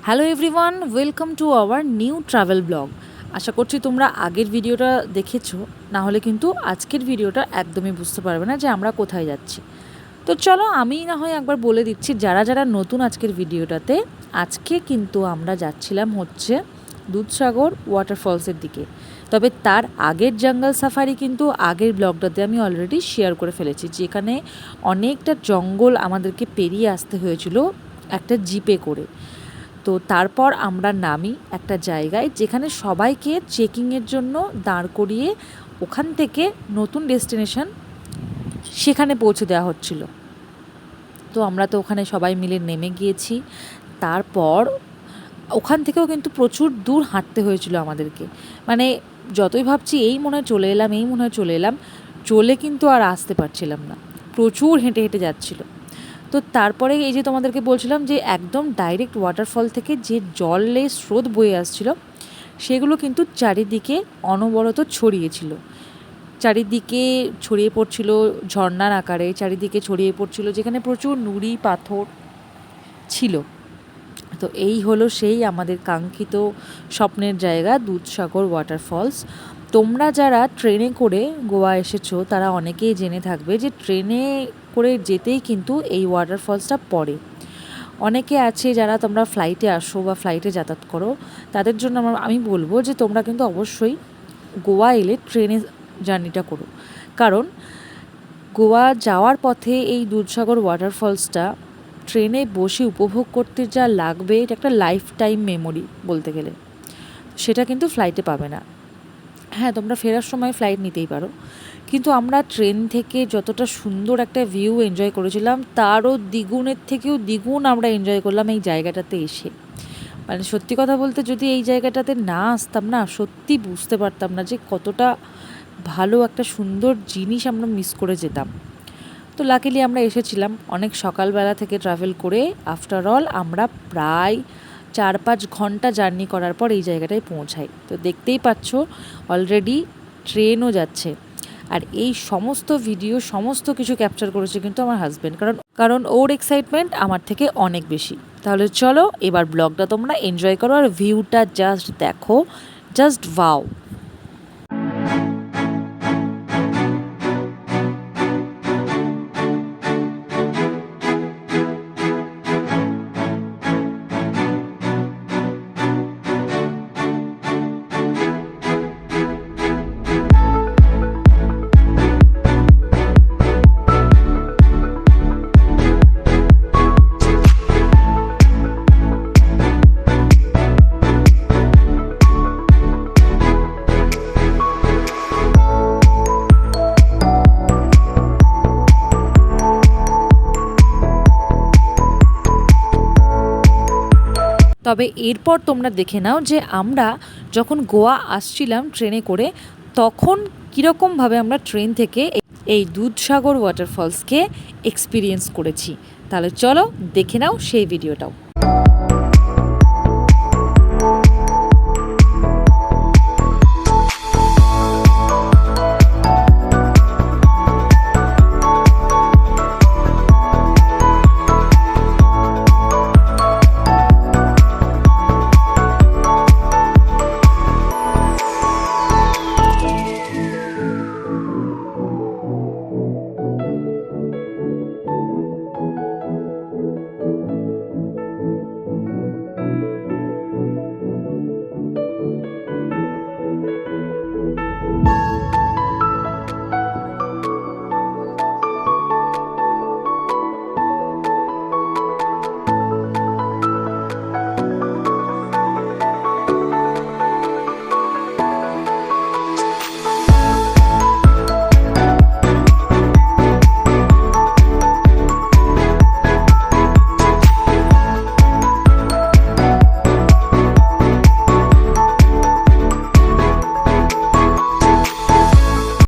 Hello everyone, welcome to our new travel blog. আশা করছি তোমরা আগের ভিডিওটা দেখেছো, না হলে কিন্তু আজকের ভিডিওটা একদমই বুঝতে পারবে না যে আমরা কোথায় যাচ্ছি। তো চলো আমি না হয় একবার বলে দিচ্ছি যারা যারা নতুন আজকের ভিডিওটাতে। আজকে কিন্তু আমরা যাচ্ছিলাম হচ্ছে দুধসাগর ওয়াটারফলসের দিকে। তবে তার আগের জঙ্গল সাফারি কিন্তু আগের ব্লগটাতে আমি অলরেডি শেয়ার করে ফেলেছি, যেখানে অনেকটা জঙ্গল আমাদেরকে পেরিয়ে আসতে হয়েছিল একটা জিপে করে। তো তারপর আমরা নামি একটা জায়গায় যেখানে সবাইকে চেকিংয়ের জন্য দাঁড় করিয়ে ওখান থেকে নতুন ডেস্টিনেশন সেখানে পৌঁছে দেওয়া হচ্ছিল। তো আমরা তো ওখানে সবাই মিলে নেমে গিয়েছি। তারপর ওখান থেকেও কিন্তু প্রচুর দূর হাঁটতে হয়েছিল আমাদেরকে। মানে যতই ভাবছি এই মনে হয় চলে এলাম, এই মনে হয় চলে এলাম, চলে কিন্তু আর আসতে পারছিলাম না, প্রচুর হেঁটে হেঁটে যাচ্ছিলো। তো তারপরে এই যে তোমাদেরকে বলছিলাম যে একদম ডাইরেক্ট ওয়াটারফল থেকে যে জলে স্রোত বয়ে আসছিল, সেগুলো কিন্তু চারিদিকে অনবরত ছড়িয়েছিল, চারিদিকে ছড়িয়ে পড়ছিল ঝর্ণার আকারে, চারিদিকে ছড়িয়ে পড়ছিল, যেখানে প্রচুর নুড়ি পাথর ছিল। তো এই হলো সেই আমাদের কাঙ্ক্ষিত স্বপ্নের জায়গা দুধসাগর ওয়াটারফলস। তোমরা যারা ট্রেনে করে গোয়া এসেছো তারা অনেকেই জেনে থাকবে যে ট্রেনে করে যেতেই কিন্তু এই ওয়াটারফলসটা পড়ে। অনেকে আছে যারা তোমরা ফ্লাইটে আসো বা ফ্লাইটে যাতায়াত করো, তাদের জন্য আমি বলবো যে তোমরা কিন্তু অবশ্যই গোয়া এলে ট্রেনে জার্নিটা করো। কারণ গোয়া যাওয়ার পথে এই দুধসাগর ওয়াটারফলসটা ট্রেনে বসে উপভোগ করতে যা লাগবে, এটা একটা লাইফ টাইম মেমোরি বলতে গেলে, সেটা কিন্তু ফ্লাইটে পাবে না। হ্যাঁ, তোমরা ফেরার সময় ফ্লাইট নিতেই পারো, কিন্তু আমরা ট্রেন থেকে যতটা সুন্দর একটা ভিউ এনজয় করেছিলাম, তারও দ্বিগুণের থেকেও দ্বিগুণ আমরা এনজয় করলাম এই জায়গাটাতে এসে। মানে সত্যি কথা বলতে যদি এই জায়গাটাতে না আসতাম না, সত্যি বুঝতে পারতাম না যে কতটা ভালো একটা সুন্দর জিনিস আমরা মিস করে যেতাম। তো লাকিলি আমরা এসেছিলাম অনেক সকালবেলা থেকে ট্রাভেল করে। আফটার অল আমরা প্রায় 4-5 ঘন্টা জার্নি করার পর এই জায়গাটায় পৌঁছাই। তো দেখতেই পাচ্ছ অলরেডি ট্রেনও যাচ্ছে। আর এই সমস্ত ভিডিও সমস্ত কিছু ক্যাপচার করেছে কিন্তু আমার হাজব্যান্ড, কারণ ওর এক্সাইটমেন্ট আমার থেকে অনেক বেশি। তাহলে চলো এবার ব্লগটা তোমরা এনজয় করো আর ভিউটা জাস্ট দেখো, জাস্ট ওয়াও। তবে এরপর তোমরা দেখে নাও যে আমরা যখন গোয়া আসছিলাম ট্রেনে করে, তখন কীরকমভাবে আমরা ট্রেন থেকে এই দুধসাগর ওয়াটারফলসকে এক্সপিরিয়েন্স করেছি। তাহলে চলো দেখে নাও সেই ভিডিওটাও।